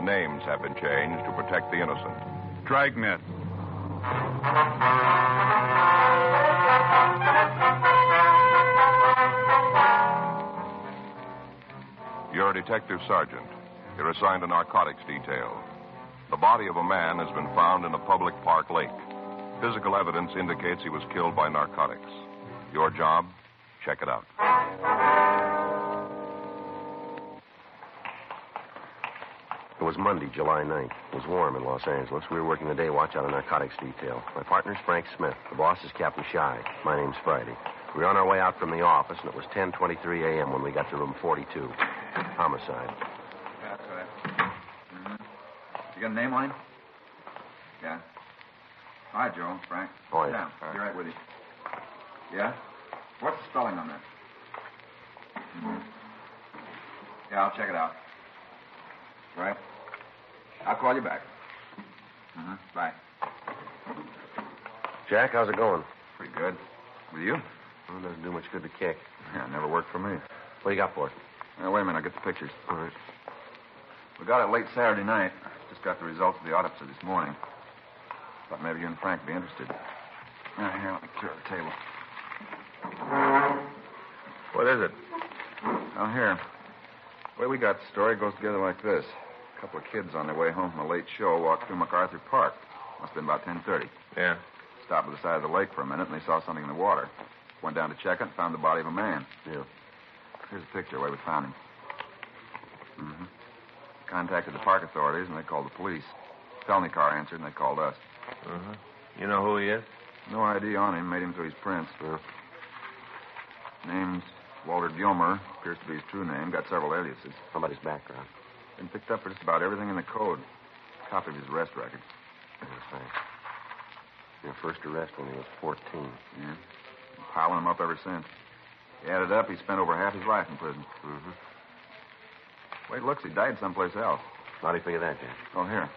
names have been changed to protect the innocent. Dragnet. You're a detective sergeant. You're assigned a narcotics detail. The body of a man has been found in a public park lake. Physical evidence indicates he was killed by narcotics. Your job? Check it out. It was Monday, July 9th. It was warm in Los Angeles. We were working the day watch out of narcotics detail. My partner's Frank Smith. The boss is Captain Shy. My name's Friday. We were on our way out from the office, and it was 10:23 a.m. when we got to room 42. Homicide. Yeah, that's right. Mm-hmm. You got a name on him? Yeah. Hi, Joe. Frank. Oh, yeah. Sit down. Be right with you. Yeah? What's the spelling on that? Mm-hmm. Yeah, I'll check it out. Right. I'll call you back. Mm-hmm. Bye. Jack, how's it going? Pretty good. With you? Well, it doesn't do much good to kick. Yeah, it never worked for me. What do you got for us? Wait a minute. I'll get the pictures. All right. We got it late Saturday night. Just got the results of the autopsy this morning. Thought maybe you and Frank would be interested. Here, let me clear the table. What is it? Oh, here. The way we got the story goes together like this. A couple of kids on their way home from a late show walked through MacArthur Park. Must have been about 10:30. Yeah. Stopped by the side of the lake for a minute, and they saw something in the water. Went down to check it and found the body of a man. Yeah. Here's a picture where we found him. Mm-hmm. Contacted the park authorities, and they called the police. Felony car answered, and they called us. Uh-huh. You know who he is? No ID on him. Made him through his prints. Yeah. Name's Walter Gilmer. Appears to be his true name. Got several aliases. How about his background? Been picked up for just about everything in the code. Copy of his arrest record. Yes, thanks. Your first arrest when he was 14. Yeah. Been piling him up ever since. He added up, he spent over half his life in prison. Mm-hmm. Way it looks, he died someplace else. How do you figure that, Jack? Oh, here.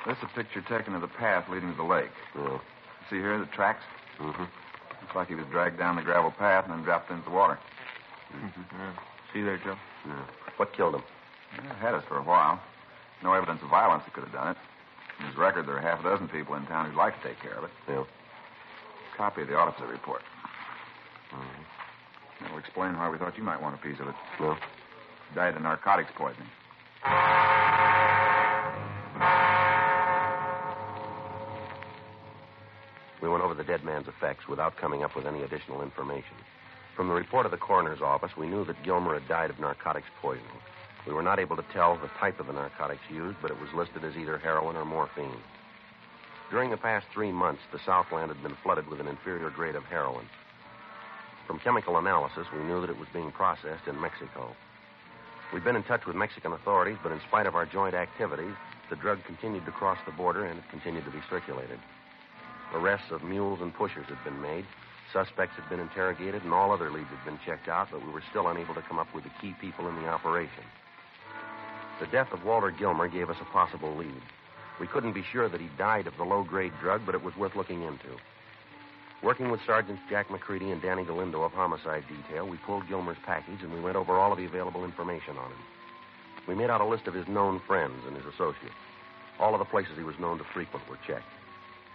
This is a picture taken of the path leading to the lake. Yeah. See here, the tracks? Mm-hmm. Looks like he was dragged down the gravel path and then dropped into the water. Mm-hmm. Yeah. See there, Joe? Yeah. What killed him? Yeah, had us for a while. No evidence of violence that could have done it. In his record, there are half a dozen people in town who'd like to take care of it. Yeah. Copy of the autopsy report. Mm-hmm. That'll explain why we thought you might want a piece of it. Yeah. Died of narcotics poisoning. We went over the dead man's effects without coming up with any additional information. From the report of the coroner's office, we knew that Gilmer had died of narcotics poisoning. We were not able to tell the type of the narcotics used, but it was listed as either heroin or morphine. During the past 3 months, the Southland had been flooded with an inferior grade of heroin. From chemical analysis, we knew that it was being processed in Mexico. We'd been in touch with Mexican authorities, but in spite of our joint activities, the drug continued to cross the border and it continued to be circulated. Arrests of mules and pushers had been made. Suspects had been interrogated, and all other leads had been checked out, but we were still unable to come up with the key people in the operation. The death of Walter Gilmer gave us a possible lead. We couldn't be sure that he died of the low-grade drug, but it was worth looking into. Working with Sergeants Jack McCready and Danny Galindo of Homicide Detail, we pulled Gilmer's package, and we went over all of the available information on him. We made out a list of his known friends and his associates. All of the places he was known to frequent were checked.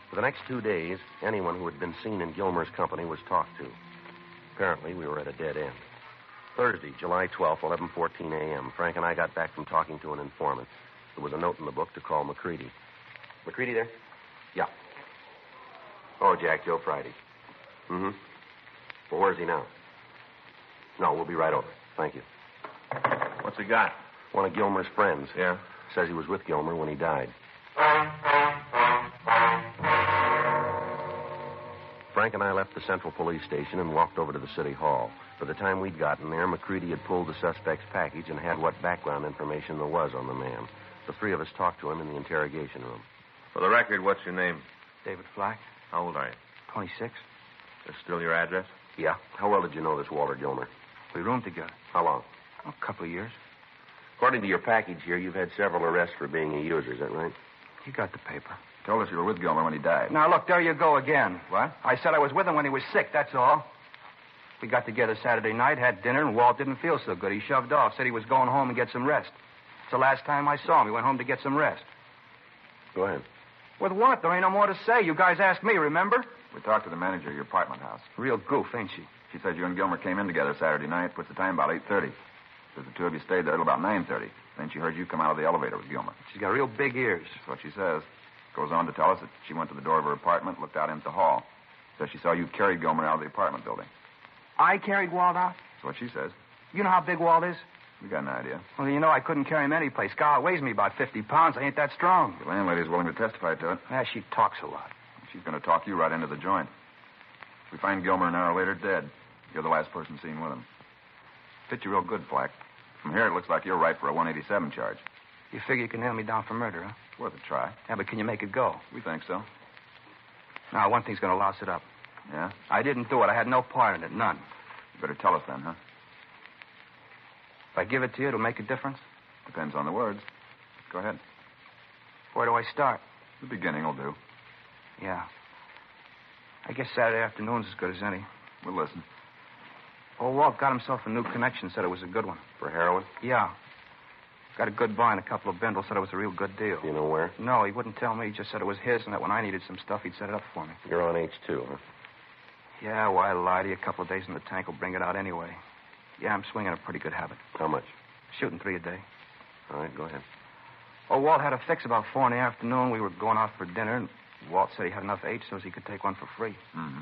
For the next 2 days, anyone who had been seen in Gilmer's company was talked to. Apparently, we were at a dead end. Thursday, July 12th, 11:14 a.m., Frank and I got back from talking to an informant. There was a note in the book to call McCready. McCready there? Yeah. Oh, Jack, Joe Friday. Mm-hmm. Well, where's he now? No, we'll be right over. Thank you. What's he got? One of Gilmer's friends. Yeah? Says he was with Gilmer when he died. Frank and I left the Central Police Station and walked over to the City Hall. By the time we'd gotten there, McCready had pulled the suspect's package and had what background information there was on the man. The three of us talked to him in the interrogation room. For the record, what's your name? David Flack, How old are you? 26. Is still your address? Yeah. How well did you know this Walter Gilmer? We roomed together. How long? A couple of years. According to your package here, you've had several arrests for being a user. Is that right? You got the paper. Told us you were with Gilmer when he died. Now, look, there you go again. What? I said I was with him when he was sick, that's all. We got together Saturday night, had dinner, and Walt didn't feel so good. He shoved off, said he was going home and get some rest. It's the last time I saw him. He went home to get some rest. Go ahead. With what? There ain't no more to say. You guys asked me, remember? We talked to the manager of your apartment house. Real goof, ain't she? She said you and Gilmer came in together Saturday night, puts the time about 8:30. Says the two of you stayed there till about 9:30. Then she heard you come out of the elevator with Gilmer. She's got real big ears. That's what she says. Goes on to tell us that she went to the door of her apartment, looked out into the hall. Says she saw you carry Gilmer out of the apartment building. I carried Walt out? That's what she says. You know how big Walt is? We got an idea. Well, you know I couldn't carry him any place. God weighs me about 50 pounds. I ain't that strong. The landlady's willing to testify to it. Yeah, she talks a lot. She's going to talk you right into the joint. We find Gilmer an hour later dead. You're the last person seen with him. Fit you real good, Flack. From here, it looks like you're right for a 187 charge. You figure you can nail me down for murder, huh? It's worth a try. Yeah, but can you make it go? We think so. Now, one thing's going to louse it up. Yeah? I didn't do it. I had no part in it. None. You better tell us then, huh? If I give it to you, it'll make a difference? Depends on the words. Go ahead. Where do I start? The beginning will do. Yeah. I guess Saturday afternoon's as good as any. We'll listen. Old Walt got himself a new connection, said it was a good one. For heroin? Yeah. Got a good buy and a couple of bindles, said it was a real good deal. Do you know where? No, he wouldn't tell me. He just said it was his and that when I needed some stuff, he'd set it up for me. You're on H2, huh? Yeah, why lie to you? A couple of days in the tank will bring it out anyway. Yeah, I'm swinging a pretty good habit. How much? Shooting 3 a day. All right, go ahead. Oh, Walt had a fix about 4 in the afternoon. We were going out for dinner, and Walt said he had enough H so he could take one for free. Mm-hmm.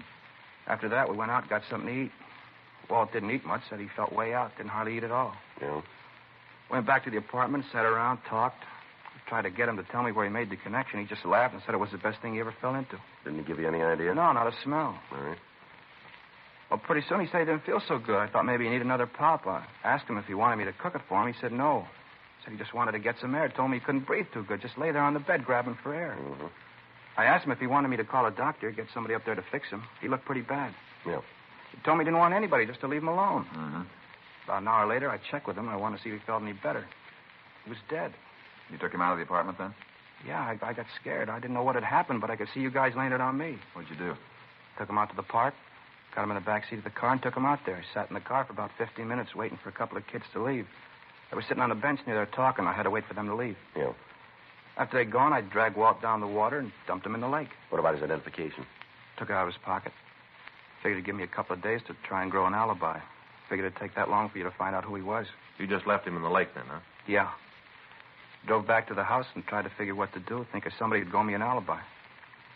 After that, we went out and got something to eat. Walt didn't eat much, said he felt way out, didn't hardly eat at all. Yeah? Went back to the apartment, sat around, talked. Tried to get him to tell me where he made the connection. He just laughed and said it was the best thing he ever fell into. Didn't he give you any idea? No, not a smell. All right. Well, pretty soon he said he didn't feel so good. I thought maybe he needed another pop. I asked him if he wanted me to cook it for him. He said no. Said he just wanted to get some air. Told me he couldn't breathe too good. Just lay there on the bed grabbing for air. Mm-hmm. I asked him if he wanted me to call a doctor, get somebody up there to fix him. He looked pretty bad. Yeah. He told me he didn't want anybody, just to leave him alone. Mm-hmm. About an hour later, I checked with him. I wanted to see if he felt any better. He was dead. You took him out of the apartment then? Yeah, I got scared. I didn't know what had happened, but I could see you guys laying it on me. What'd you do? Took him out to the park, got him in the back seat of the car, and took him out there. Sat in the car for about 15 minutes waiting for a couple of kids to leave. They were sitting on a bench near there talking. I had to wait for them to leave. Yeah. After they'd gone, I dragged Walt down the water and dumped him in the lake. What about his identification? Took it out of his pocket. Figured he'd give me a couple of days to try and grow an alibi. Figured it'd take that long for you to find out who he was. You just left him in the lake then, huh? Yeah. Drove back to the house and tried to figure what to do. Think if somebody could grow me an alibi.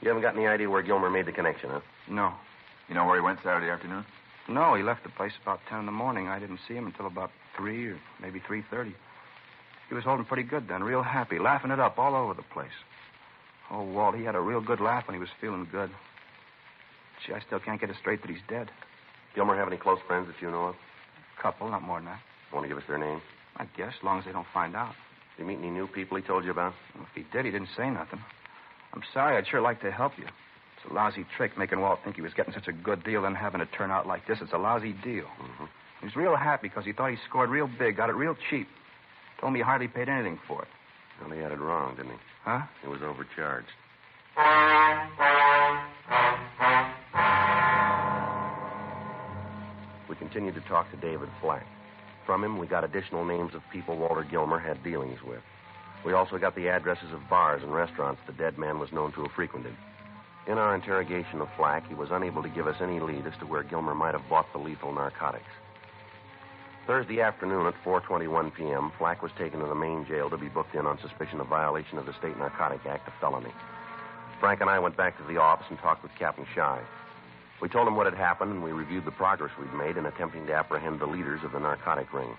You haven't got any idea where Gilmer made the connection, huh? No. You know where he went Saturday afternoon? No, he left the place about 10 in the morning. I didn't see him until about 3 or maybe 3:30. He was holding pretty good then, real happy, laughing it up all over the place. Oh, Walt, he had a real good laugh when he was feeling good. Gee, I still can't get it straight that he's dead. Gilmer have any close friends that you know of? Couple, not more than that. Want to give us their names? I guess, as long as they don't find out. Did you meet any new people he told you about? Well, if he did, he didn't say nothing. I'm sorry. I'd sure like to help you. It's a lousy trick making Walt think he was getting such a good deal and having it turn out like this. It's a lousy deal. Mm-hmm. He was real happy because he thought he scored real big, got it real cheap. Told me he hardly paid anything for it. Well, he had it wrong, didn't he? Huh? He was overcharged. We continued to talk to David Flack. From him, we got additional names of people Walter Gilmer had dealings with. We also got the addresses of bars and restaurants the dead man was known to have frequented. In our interrogation of Flack, he was unable to give us any lead as to where Gilmer might have bought the lethal narcotics. Thursday afternoon at 4:21 p.m., Flack was taken to the main jail to be booked in on suspicion of violation of the State Narcotic Act, a felony. Frank and I went back to the office and talked with Captain Shy. We told him what had happened, and we reviewed the progress we'd made in attempting to apprehend the leaders of the narcotic ring.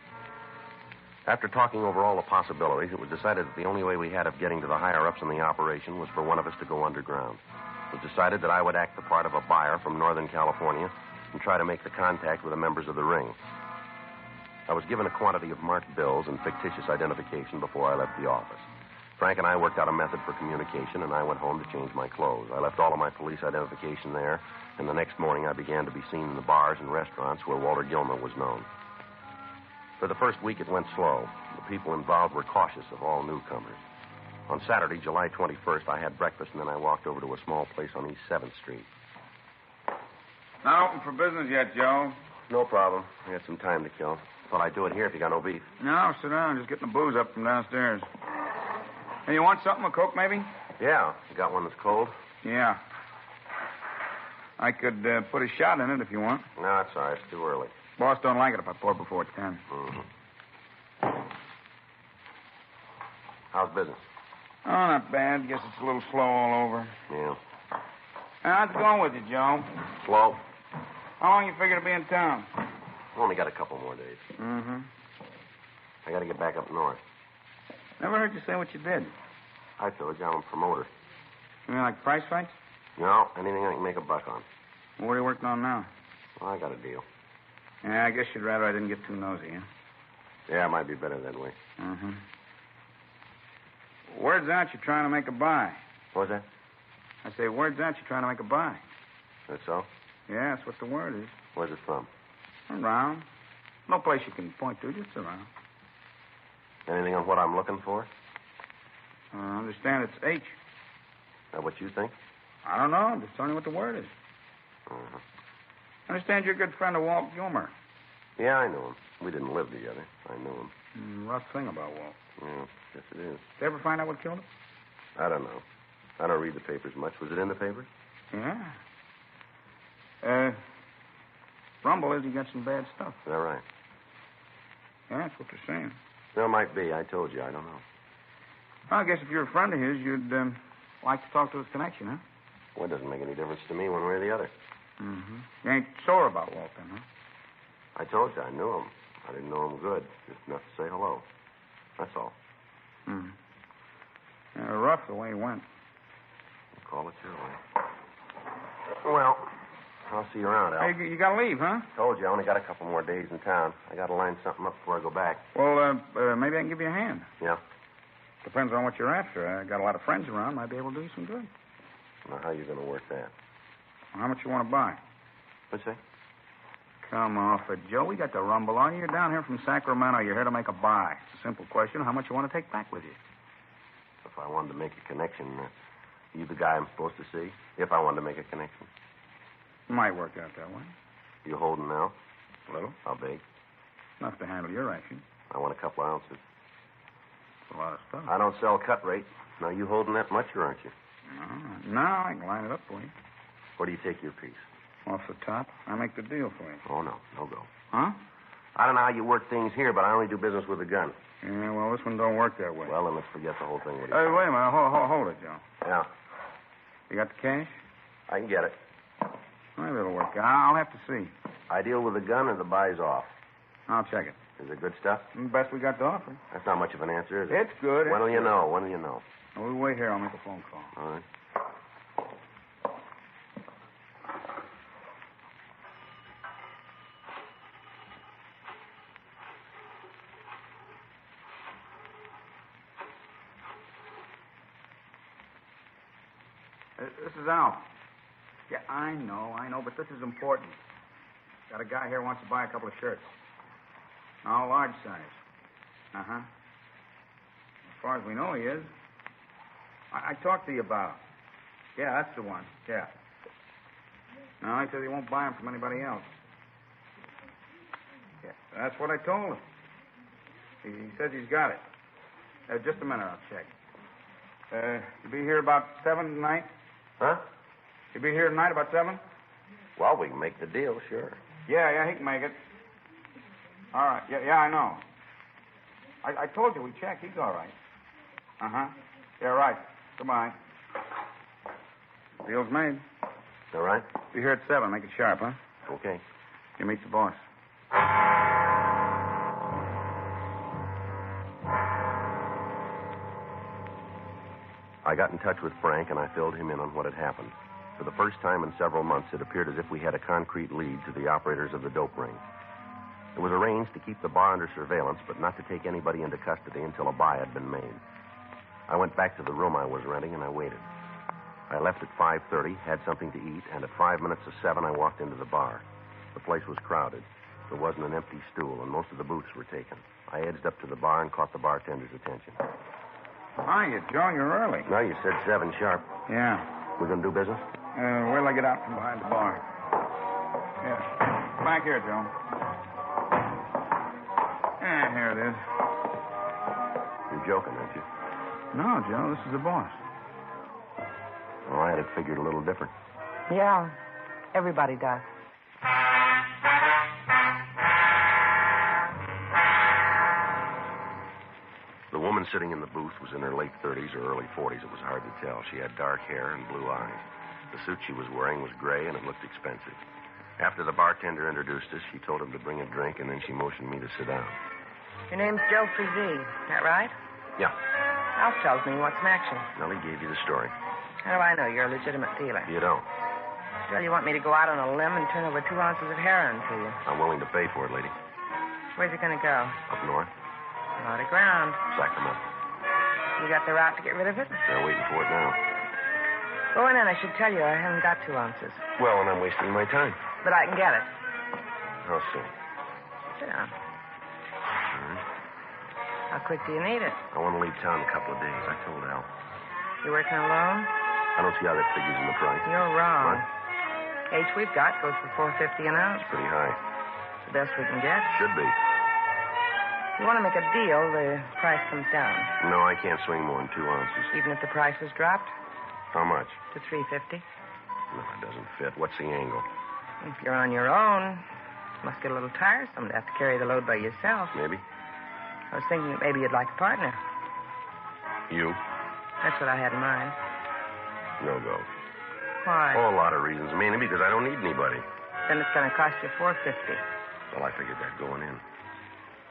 After talking over all the possibilities, it was decided that the only way we had of getting to the higher-ups in the operation was for one of us to go underground. It was decided that I would act the part of a buyer from Northern California and try to make the contact with the members of the ring. I was given a quantity of marked bills and fictitious identification before I left the office. Frank and I worked out a method for communication, and I went home to change my clothes. I left all of my police identification there, and the next morning I began to be seen in the bars and restaurants where Walter Gilmer was known. For the first week, it went slow. The people involved were cautious of all newcomers. On Saturday, July 21st, I had breakfast, and then I walked over to a small place on East 7th Street. Not open for business yet, Joe. No problem. I had some time to kill. Thought I'd do it here if you got no beef. No, sit down. Just getting the booze up from downstairs. Hey, you want something? A Coke, maybe? Yeah. You got one that's cold? Yeah. I could put a shot in it if you want. No, it's all right. It's too early. Boss don't like it if I pour before 10. Mm-hmm. How's business? Oh, not bad. Guess it's a little slow all over. Yeah. How's it going with you, Joe? Slow. How long you figure to be in town? Only got a couple more days. Mm-hmm. I got to get back up north. Never heard you say what you did. I told you I'm a promoter. You mean like prize fights? No, anything I can make a buck on. What are you working on now? Well, I got a deal. Yeah, I guess you'd rather I didn't get too nosy, huh? Yeah, it might be better that way. Mm-hmm. Word's out you're trying to make a buy. What's that? I say, word's out you're trying to make a buy. That's so? Yeah, that's what the word is. Where's it from? Around. No place you can point to, just around. Anything on what I'm looking for? I understand it's H. Is that what you think? I don't know. I'm just telling you what the word is. Uh-huh. I understand you're a good friend of Walt Gilmer. Yeah, I knew him. We didn't live together. I knew him. Rough thing about Walt. Yeah, yes it is. Did you ever find out what killed him? I don't know. I don't read the papers much. Was it in the papers? Yeah. Rumble is he got some bad stuff. Is that right? Yeah, that's what they're saying. There might be. I told you. I don't know. Well, I guess if you're a friend of his, you'd like to talk to his connection, huh? Well, it doesn't make any difference to me one way or the other. Mm-hmm. You ain't sore about Walt, then, huh? I told you I knew him. I didn't know him good. Just enough to say hello. That's all. Hmm. Yeah, rough the way he went. Call it your way. Well, I'll see you around, Al. Hey, you got to leave, huh? Told you I only got a couple more days in town. I got to line something up before I go back. Well, maybe I can give you a hand. Yeah? Depends on what you're after. I got a lot of friends around. Might be able to do you some good. Now, how are you going to work that? Well, how much you want to buy? What's that? Come off it, Joe. We got the rumble on you. You're down here from Sacramento. You're here to make a buy. It's a simple question. How much you want to take back with you? If I wanted to make a connection, you the guy I'm supposed to see? If I wanted to make a connection. Might work out that way. You holding now? A little. How big? Enough to handle your action. I want a couple of ounces. It's a lot of stuff. I don't sell cut rate. Now, you holding that much, or aren't you? No, I can line it up for you. Where do you take your piece? Off the top. I make the deal for you. Oh, no. No go. Huh? I don't know how you work things here, but I only do business with a gun. Yeah, well, this one don't work that way. Well, then let's forget the whole thing. What do you Hey, think? wait a minute. Hold it, Joe. Yeah, You got the cash? I can get it. Maybe it'll work out. I'll have to see. I deal with a gun or the buy's off. I'll check it. Is it good stuff? Best we got to offer. That's not much of an answer, is it? It's good. When will you know? When will you know? We'll wait here. I'll make a phone call. All right. This is Al. Yeah, I know, but this is important. Got a guy here who wants to buy a couple of shirts. All large size. Uh-huh. As far as we know, he is. I talked to you about him. Yeah, that's the one. Yeah. No, he says he won't buy them from anybody else. Yeah, that's what I told him. He says he's got it. Just a minute, I'll check. You be here about 7 tonight? Huh? You be here tonight about 7? Well, we can make the deal, sure. Yeah, he can make it. All right. Yeah, I know. I told you we checked. He's all right. Uh-huh. Yeah, right. Goodbye. Deal's made. All right? Be here at 7. Make it sharp, huh? Okay. You meet the boss. I got in touch with Frank, and I filled him in on what had happened. For the first time in several months, it appeared as if we had a concrete lead to the operators of the dope ring. It was arranged to keep the bar under surveillance, but not to take anybody into custody until a buy had been made. I went back to the room I was renting, and I waited. I left at 5:30, had something to eat, and at 5 minutes of 7, I walked into the bar. The place was crowded. There wasn't an empty stool, and most of the booths were taken. I edged up to the bar and caught the bartender's attention. Hiya, Joe. You're early. No, you said 7 sharp. Yeah. We gonna do business? Wait till I get out from behind the bar. Yeah. Back here, Joe. Yeah, here it is. You're joking, aren't you? No, Joe, this is the boss. Well, I had it figured a little different. Yeah, everybody does. The woman sitting in the booth was in her late 30s or early 40s. It was hard to tell. She had dark hair and blue eyes. The suit she was wearing was gray, and it looked expensive. After the bartender introduced us, she told him to bring a drink, and then she motioned me to sit down. Your name's Joe Frazee, is that right? Yeah. Alf tells me what's in action. Well, he gave you the story. How do I know you're a legitimate dealer? You don't. Still, you want me to go out on a limb and turn over 2 ounces of heroin to you. I'm willing to pay for it, lady. Where's it going to go? Up north, A lot of ground. Sacramento. You got the route to get rid of it? They're waiting for it now. Go in, and I should tell you I haven't got 2 ounces. Well, and I'm wasting my time. But I can get it. How soon? Sit down. All right. How quick do you need it? I want to leave town in a couple of days. I told Al. You working alone? I don't see how that figures in the price. You're wrong. What? H we've got goes for $4.50 an ounce. Pretty high. It's the best we can get. Should be. If you want to make a deal, the price comes down. No, I can't swing more than 2 ounces. Even if the price was dropped How much? to $3.50. No, it doesn't fit. What's the angle? If you're on your own, it must get a little tiresome to have to carry the load by yourself. Maybe. I was thinking that maybe you'd like a partner. You? That's what I had in mind. No go. Why? Oh, a lot of reasons. Mainly because I don't need anybody. Then it's going to cost you $4.50. Well, I figured that going in.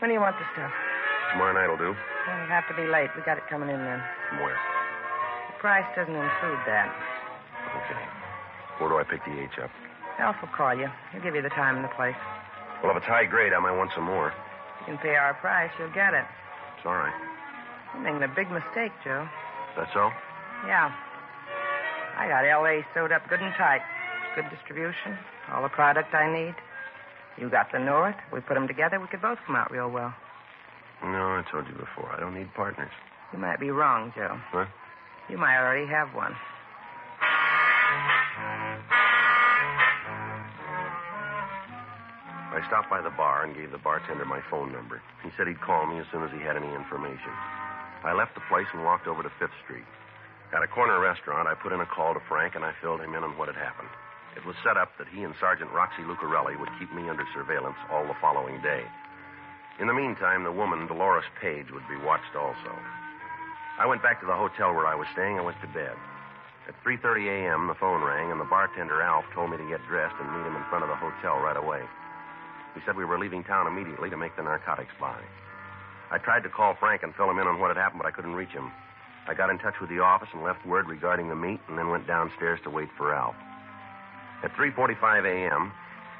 When do you want the stuff? Tomorrow night will do. It'll have to be late. We got it coming in then. From where? The price doesn't include that. Okay. Where do I pick the H up? Alf will call you. He'll give you the time and the place. Well, if it's high grade, I might want some more. You can pay our price, you'll get it. It's all right. You're making a big mistake, Joe. That's all? Yeah. I got L.A. sewed up good and tight. Good distribution. All the product I need. You got the North. We put them together, we could both come out real well. No, I told you before. I don't need partners. You might be wrong, Joe. What? You might already have one. I stopped by the bar and gave the bartender my phone number. He said he'd call me as soon as he had any information. I left the place and walked over to 5th Street. At a corner restaurant, I put in a call to Frank, and I filled him in on what had happened. It was set up that he and Sergeant Roxy Lucarelli would keep me under surveillance all the following day. In the meantime, the woman, Dolores Page, would be watched also. I went back to the hotel where I was staying and went to bed. At 3:30 a.m., the phone rang, and the bartender, Alf, told me to get dressed and meet him in front of the hotel right away. He said we were leaving town immediately to make the narcotics buy. I tried to call Frank and fill him in on what had happened, but I couldn't reach him. I got in touch with the office and left word regarding the meet, and then went downstairs to wait for Alf. At 3:45 a.m.,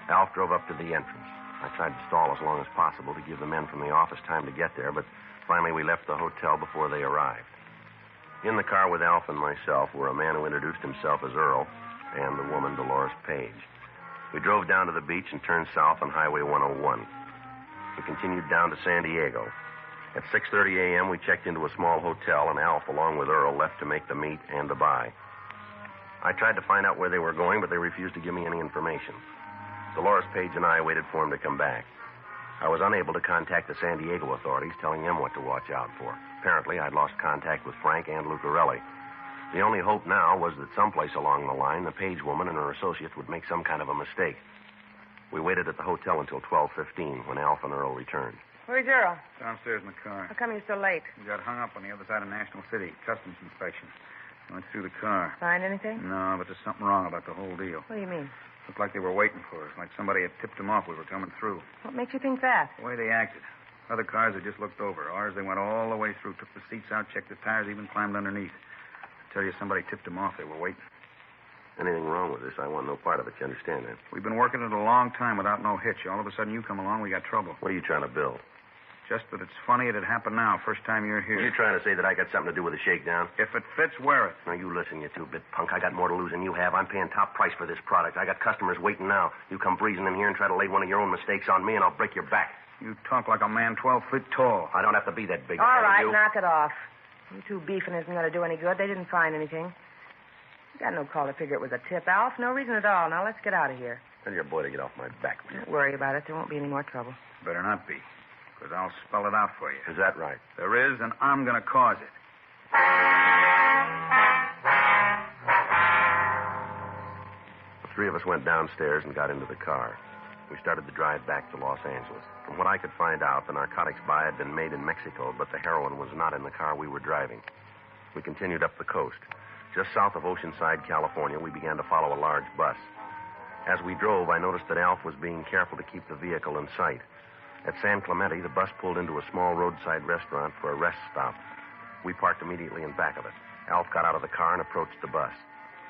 Alf drove up to the entrance. I tried to stall as long as possible to give the men from the office time to get there, but finally we left the hotel before they arrived. In the car with Alf and myself were a man who introduced himself as Earl and the woman, Dolores Page. We drove down to the beach and turned south on Highway 101. We continued down to San Diego. At 6:30 a.m., we checked into a small hotel, and Alf, along with Earl, left to make the meet and the buy. I tried to find out where they were going, but they refused to give me any information. Dolores Page and I waited for him to come back. I was unable to contact the San Diego authorities, telling them what to watch out for. Apparently, I'd lost contact with Frank and Lucarelli. The only hope now was that someplace along the line, the Page woman and her associates would make some kind of a mistake. We waited at the hotel until 12:15 when Alf and Earl returned. Where's Earl? Downstairs in the car. How come you're so late? We got hung up on the other side of National City. Customs inspection. Went through the car. Find anything? No, but there's something wrong about the whole deal. What do you mean? Looked like they were waiting for us, like somebody had tipped them off we were coming through. What makes you think that? The way they acted. Other cars they just looked over. Ours, they went all the way through, took the seats out, checked the tires, even climbed underneath. I tell you, somebody tipped them off. They were waiting. Anything wrong with this? I want no part of it. You understand that? We've been working it a long time without no hitch. All of a sudden, you come along, we got trouble. What are you trying to build? Just that it's funny it had happened now, first time you're here. Are you trying to say that I got something to do with the shakedown? If it fits, wear it. Now, you listen, you two-bit punk. I got more to lose than you have. I'm paying top price for this product. I got customers waiting now. You come breezing in here and try to lay one of your own mistakes on me, and I'll break your back. You talk like a man 12 feet tall. I don't have to be that big. All right, you. knock it off. You two beefing isn't going to do any good. They didn't find anything. You got no call to figure it was a tip, Alf. No reason at all. Now, let's get out of here. Tell your boy to get off my back. Don't worry about it. There won't be any more trouble. Better not be. Because I'll spell it out for you. Is that right? There is, and I'm going to cause it. The three of us went downstairs and got into the car. We started the drive back to Los Angeles. From what I could find out, the narcotics buy had been made in Mexico, but the heroin was not in the car we were driving. We continued up the coast. Just south of Oceanside, California, we began to follow a large bus. As we drove, I noticed that Alf was being careful to keep the vehicle in sight. At San Clemente, the bus pulled into a small roadside restaurant for a rest stop. We parked immediately in back of it. Alf got out of the car and approached the bus.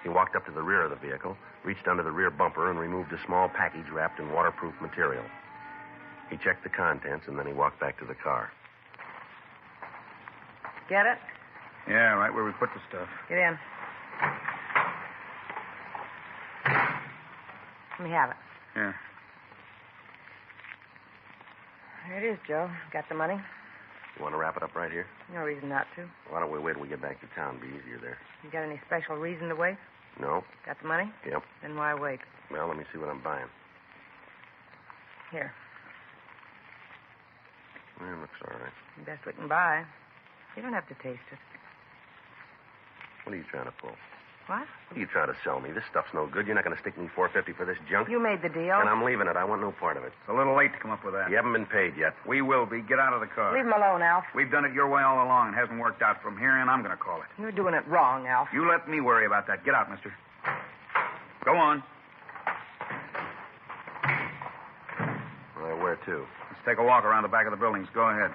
He walked up to the rear of the vehicle, reached under the rear bumper, and removed a small package wrapped in waterproof material. He checked the contents, and then he walked back to the car. Get it? Yeah, right where we put the stuff. Get in. Let me have it. Yeah. Here it is, Joe. Got the money? You want to wrap it up right here? No reason not to. Why don't we wait till we get back to town? It'll be easier there. You got any special reason to wait? No? Got the money? Yep. Then why wait? Well, let me see what I'm buying. Here. Well, it looks all right. Best we can buy. You don't have to taste it. What are you trying to pull? What? What are you trying to sell me? This stuff's no good. You're not going to stick me $4.50 for this junk? You made the deal. And I'm leaving it. I want no part of it. It's a little late to come up with that. You haven't been paid yet. We will be. Get out of the car. Leave him alone, Alf. We've done it your way all along. It hasn't worked out from here, and I'm going to call it. You're doing it wrong, Alf. You let me worry about that. Get out, mister. Go on. Well, where to? Let's take a walk around the back of the buildings. Go ahead.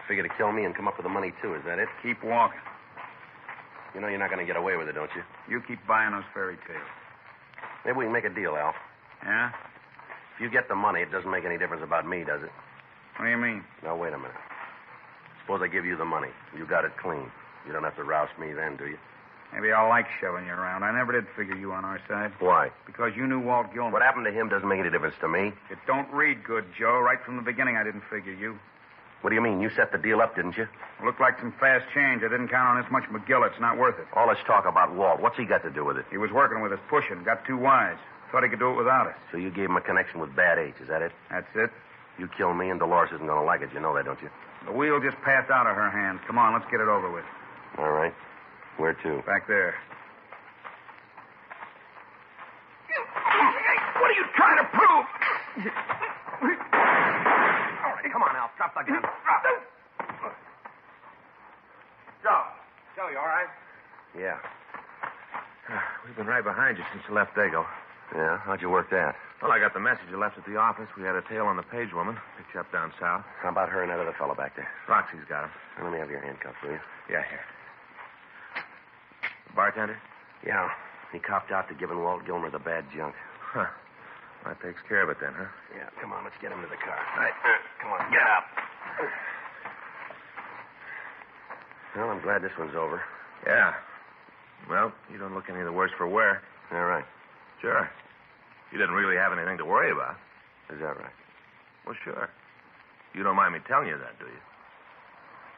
Figure to kill me and come up with the money, too. Is that it? Keep walking. You know you're not going to get away with it, don't you? You keep buying those fairy tales. Maybe we can make a deal, Alf. Yeah? If you get the money, it doesn't make any difference about me, does it? What do you mean? Now, wait a minute. Suppose I give you the money. You got it clean. You don't have to roust me then, do you? Maybe I'll like shoving you around. I never did figure you on our side. Why? Because you knew Walt Gilmer. What happened to him doesn't make any difference to me. It don't read good, Joe. Right from the beginning, I didn't figure you. What do you mean? You set the deal up, didn't you? Looked like some fast change. I didn't count on this much McGill. It's not worth it. All this talk about Walt, what's he got to do with it? He was working with us, pushing. Got too wise. Thought he could do it without us. So you gave him a connection with Bad H, is that it? That's it. You kill me and Dolores isn't going to like it. You know that, don't you? The wheel just passed out of her hands. Come on, let's get it over with. All right. Where to? Back there. What are you trying to prove? All right, come on, Al. Drop the gun. Drop it. Joe, you all right? Yeah. We've been right behind you since you left Dago. Yeah? How'd you work that? Well, I got the message you left at the office. We had a tail on the Page woman. Picked you up down south. How about her and that other fellow back there? Roxy's got him. Let me have your handcuffs, will you? Yeah, here. The bartender? Yeah. He copped out to giving Walt Gilmer the bad junk. Huh. That takes care of it then, huh? Yeah, come on, let's get him to the car. All right. Come on, get up. Well, I'm glad this one's over. Yeah. Well, you don't look any the worse for wear. All right. Sure. You didn't really have anything to worry about. Is that right? Well, sure. You don't mind me telling you that, do you?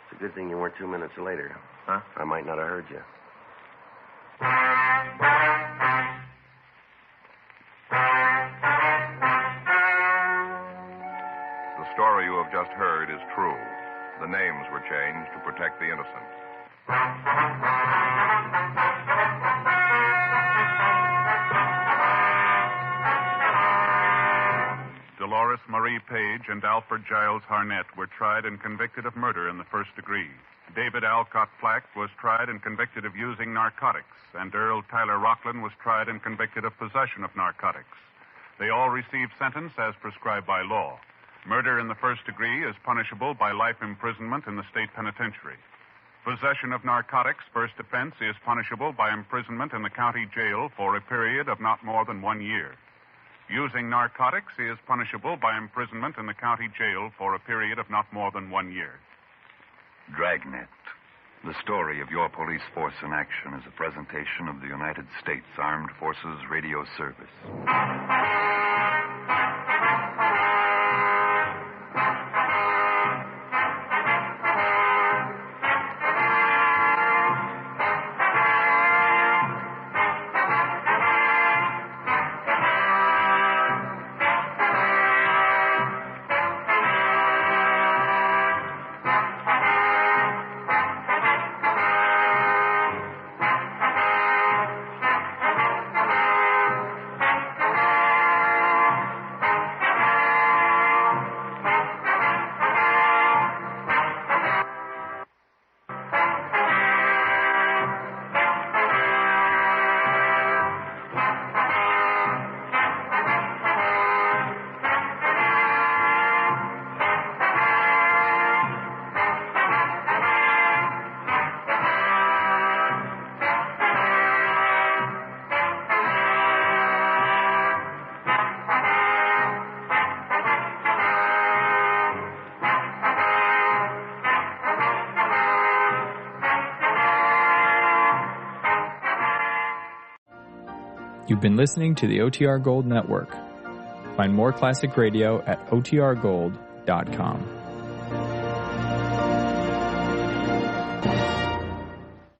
It's a good thing you weren't 2 minutes later. Huh? I might not have heard you. The story you have just heard is true. The names were changed to protect the innocent. Dolores Marie Page and Alfred Giles Harnett were tried and convicted of murder in the first degree. David Alcott Flack was tried and convicted of using narcotics, and Earl Tyler Rockland was tried and convicted of possession of narcotics. They all received sentence as prescribed by law. Murder in the first degree is punishable by life imprisonment in the state penitentiary. Possession of narcotics, first offense, is punishable by imprisonment in the county jail for a period of not more than 1 year. Using narcotics is punishable by imprisonment in the county jail for a period of not more than 1 year. Dragnet. The story of your police force in action is a presentation of the United States Armed Forces Radio Service. You've been listening to the OTR Gold Network. Find more classic radio at otrgold.com.